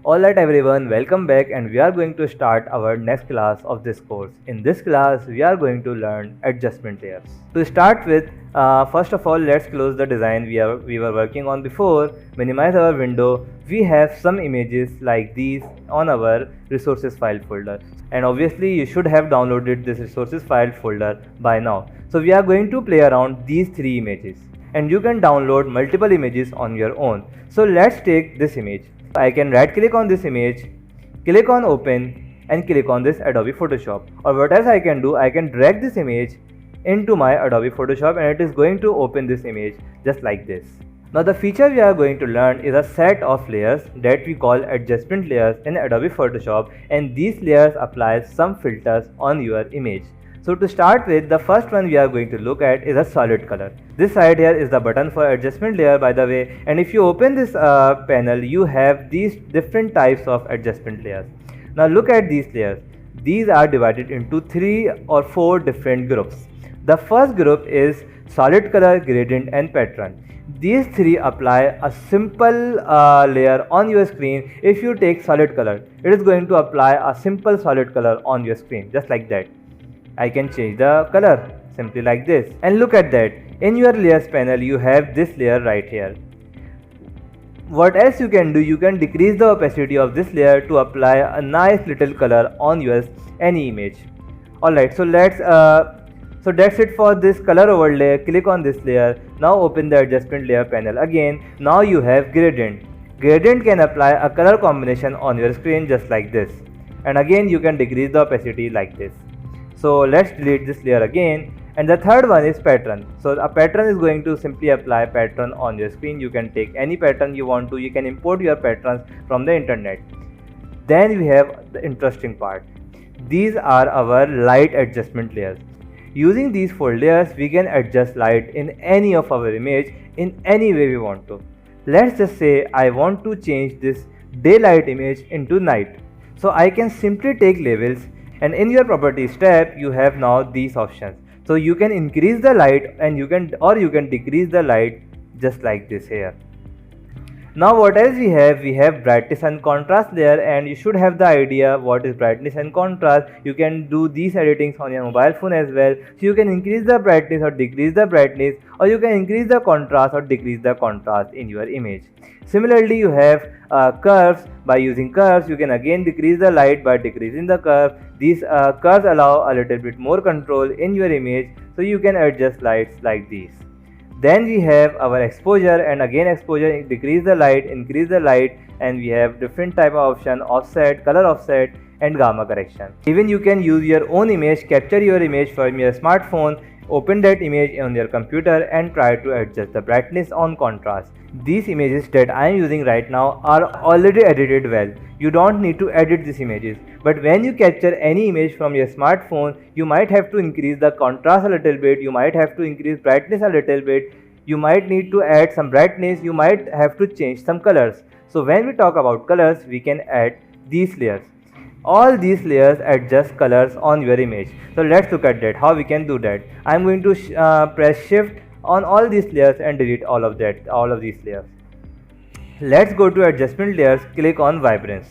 Alright everyone, welcome back and we are going to start our next class of this course. In this class, we are going to learn adjustment layers. To start with, first of all, let's close the design we were working on before, minimize our window. We have some images like these on our resources file folder. And obviously, you should have downloaded this resources file folder by now. So we are going to play around these three images. And you can download multiple images on your own. So let's take this image. I can right click on this image, click on open and click on this Adobe Photoshop. Or what else I can do, I can drag this image into my Adobe Photoshop and it is going to open this image just like this. Now the feature we are going to learn is a set of layers that we call adjustment layers in Adobe Photoshop, and these layers apply some filters on your image. So to start with, the first one we are going to look at is a solid color. This side here is the button for adjustment layer, by the way, and if you open this panel, you have these different types of adjustment layers. Now look at these layers. These are divided into 3 or 4 different groups. The first group is solid color, gradient and pattern. These 3 apply a simple layer on your screen. If you take solid color, it is going to apply a simple solid color on your screen just like that. I can change the color simply like this, and look at that. In your layers panel you have this layer right here. What else you can do, you can decrease the opacity of this layer to apply a nice little color on your any image. Alright, so that's it for this color overlay. Click on this layer. Now open the adjustment layer panel again. Now you have gradient. Gradient can apply a color combination on your screen just like this, and again you can decrease the opacity like this. So let's delete this layer again. And the third one is pattern. So a pattern is going to simply apply pattern on your screen. You can take any pattern you want to. You can import your patterns from the internet. Then we have the interesting part. These are our light adjustment layers. Using these 4 layers, we can adjust light in any of our image in any way we want to. Let's just say I want to change this daylight image into night. So I can simply take labels, and in your properties tab you have now these options. So you can increase the light and you can decrease the light just like this here. Now what else we have brightness and contrast layer, and you should have the idea what is brightness and contrast. You can do these editings on your mobile phone as well. So you can increase the brightness or decrease the brightness, or you can increase the contrast or decrease the contrast in your image. Similarly, you have curves. By using curves, you can again decrease the light by decreasing the curve. These curves allow a little bit more control in your image, so you can adjust lights like these. Then we have our exposure, and again exposure, decrease the light, increase the light, and we have different type of option: offset, color offset and gamma correction. Even you can use your own image, capture your image from your smartphone, open that image on your computer and try to adjust the brightness on contrast. These images that I am using right now are already edited well. You don't need to edit these images. But when you capture any image from your smartphone, you might have to increase the contrast a little bit, you might have to increase brightness a little bit, you might need to add some brightness, you might have to change some colors. So when we talk about colors, we can add these layers. All these layers adjust colors on your image. So let's look at that, how we can do that. I'm going to press shift on all these layers and delete all of these layers. Let's go to adjustment layers, click on vibrance.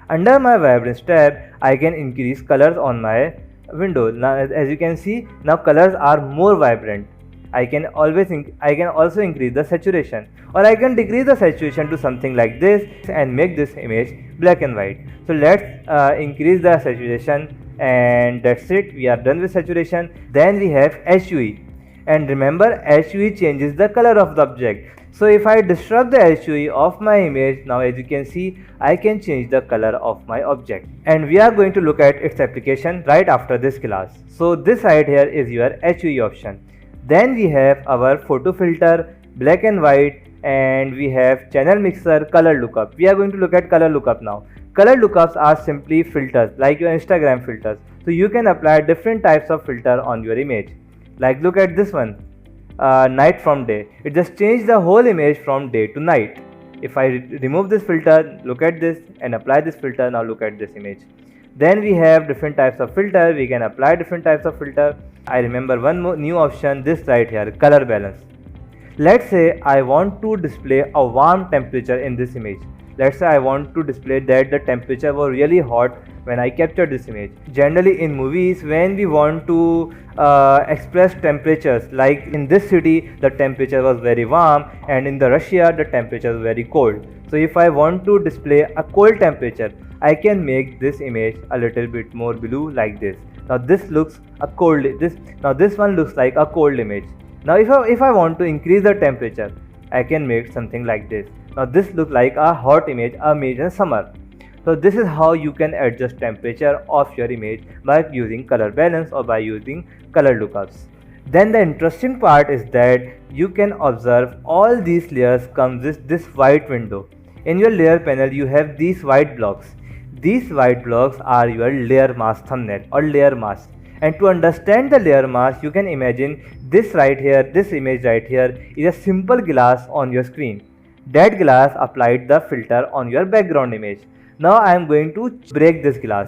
Under my vibrance tab, I can increase colors on my window. Now as you can see, now colors are more vibrant. I can also increase the saturation, or I can decrease the saturation to something like this and make this image black and white. So let's increase the saturation, and that's it, we are done with saturation. Then we have HUE, and remember HUE changes the color of the object. So if I disrupt the HUE of my image, now as you can see, I can change the color of my object, and we are going to look at its application right after this class. So this side here is your HUE option. Then we have our photo filter, black and white, and we have channel mixer, color lookup. We are going to look at color lookup now. Color lookups are simply filters like your Instagram filters. So you can apply different types of filter on your image. Like look at this one, night from day. It just changed the whole image from day to night. If I remove this filter, look at this, and apply this filter, now look at this image. Then we have different types of filter. We can apply different types of filter. I remember one more new option, this right here, color balance. Let's say I want to display a warm temperature in this image. Let's say I want to display that the temperature was really hot when I captured this image. Generally in movies, when we want to express temperatures, like in this city the temperature was very warm and in the Russia the temperature was very cold. So if I want to display a cold temperature, I can make this image a little bit more blue like this. Now this looks a cold, this one looks like a cold image. Now if I want to increase the temperature, I can make something like this. Now this looks like a hot image, a image in summer. So this is how you can adjust temperature of your image by using color balance or by using color lookups. Then the interesting part is that you can observe all these layers comes with this white window. In your layer panel you have these white blocks. These white blocks are your layer mask thumbnail or layer mask. And to understand the layer mask, you can imagine this right here, this image right here is a simple glass on your screen. That glass applied the filter on your background image. Now I am going to break this glass.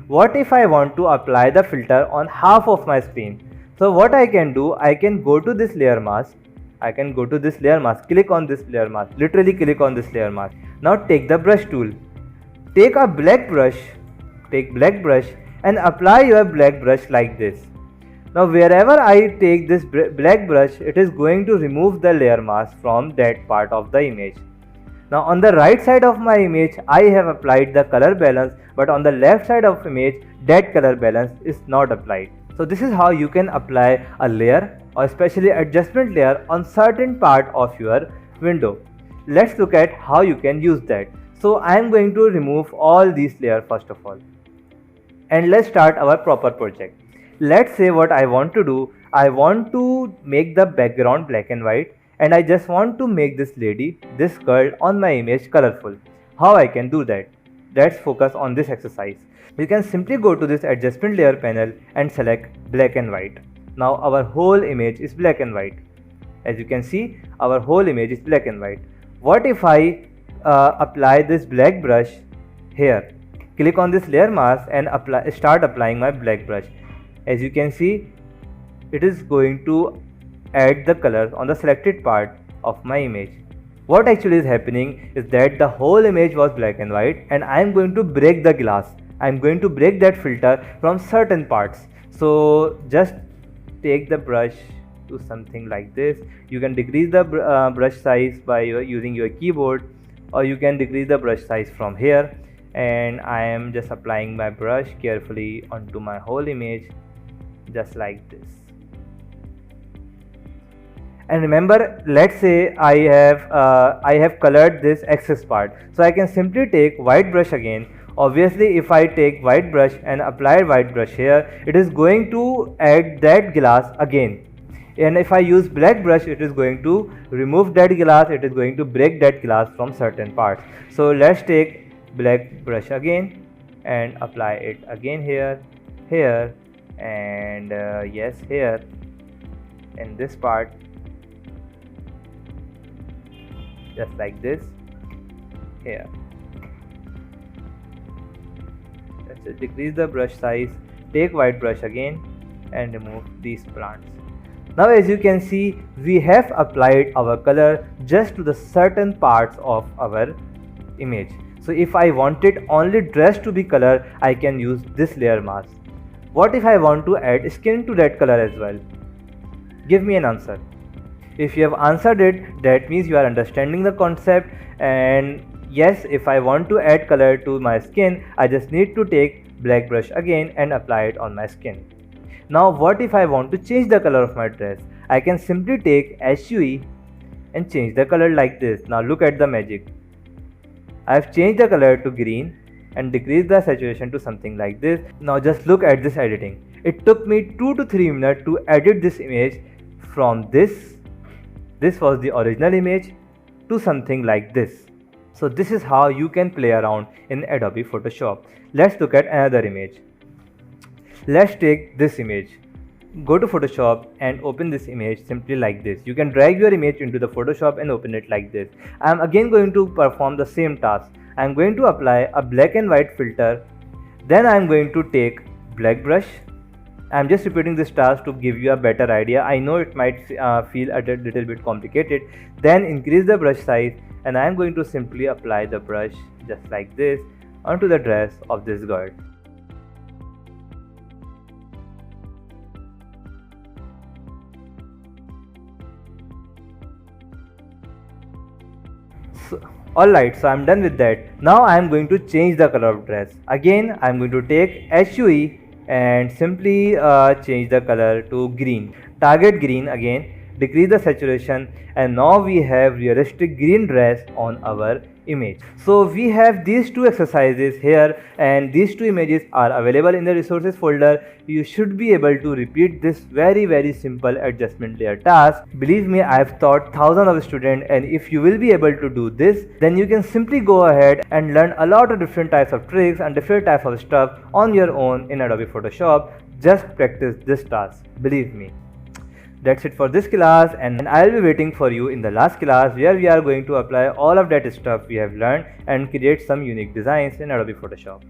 What if I want to apply the filter on half of my screen? So what I can do, I can go to this layer mask. Click on this layer mask, literally click on this layer mask. Now take the brush tool. Take black brush and apply your black brush like this. Now wherever I take this black brush, it is going to remove the layer mask from that part of the image. Now on the right side of my image, I have applied the color balance, but on the left side of image, that color balance is not applied. So this is how you can apply a layer or especially adjustment layer on certain part of your window. Let's look at how you can use that. So I am going to remove all these layers first of all. And let's start our proper project. Let's say what I want to do, I want to make the background black and white and I just want to make this lady, this girl on my image colorful. How I can do that? Let's focus on this exercise. We can simply go to this adjustment layer panel and select black and white. Now our whole image is black and white. As you can see, our whole image is black and white. What if I apply this black brush here? Click on this layer mask and start applying my black brush. As you can see, it is going to add the colors on the selected part of my image. What actually is happening is that the whole image was black and white and I am going to break the glass. I am going to break that filter from certain parts. So just take the brush to something like this. You can decrease the brush size by using your keyboard, or you can decrease the brush size from here. And I am just applying my brush carefully onto my whole image, just like this. And remember, let's say I have colored this excess part, so I can simply take white brush again. Obviously if I take white brush and apply white brush here, it is going to add that glass again. And if I use black brush, it is going to remove that glass, it is going to break that glass from certain parts. So let's take black brush again and apply it again here, and yes, here in this part, just like this here. Let's decrease the brush size, take white brush again and remove these plants. Now as you can see, we have applied our color just to the certain parts of our image. So if I wanted only dress to be color, I can use this layer mask. What if I want to add skin to that color as well? Give me an answer. If you have answered it, that means you are understanding the concept. And yes, if I want to add color to my skin, I just need to take black brush again and apply it on my skin. Now what if I want to change the color of my dress? I can simply take HUE and change the color like this. Now look at the magic. I have changed the color to green and decreased the saturation to something like this. Now just look at this editing. It took me 2 to 3 minutes to edit this image from this was the original image, to something like this. So this is how you can play around in Adobe Photoshop. Let's look at another image. Let's take this image. Go to Photoshop and open this image simply like this. You can drag your image into the Photoshop and open it like this. I am again going to perform the same task. I am going to apply a black and white filter. Then I am going to take black brush. I am just repeating this task to give you a better idea. I know it might feel a little bit complicated. Then increase the brush size and I am going to simply apply the brush just like this onto the dress of this girl. Alright, so I'm done with that. Now I am going to change the color of dress. Again, I am going to take HUE and simply change the color to green. Target green again, decrease the saturation, and now we have realistic green dress on our image. So we have these two exercises here, and these two images are available in the resources folder. You should be able to repeat this very simple adjustment layer task. Believe me, I have taught thousands of students, and if you will be able to do this, then you can simply go ahead and learn a lot of different types of tricks and different types of stuff on your own in Adobe Photoshop. Just practice this task, believe me. That's it for this class, and I'll be waiting for you in the last class where we are going to apply all of that stuff we have learned and create some unique designs in Adobe Photoshop.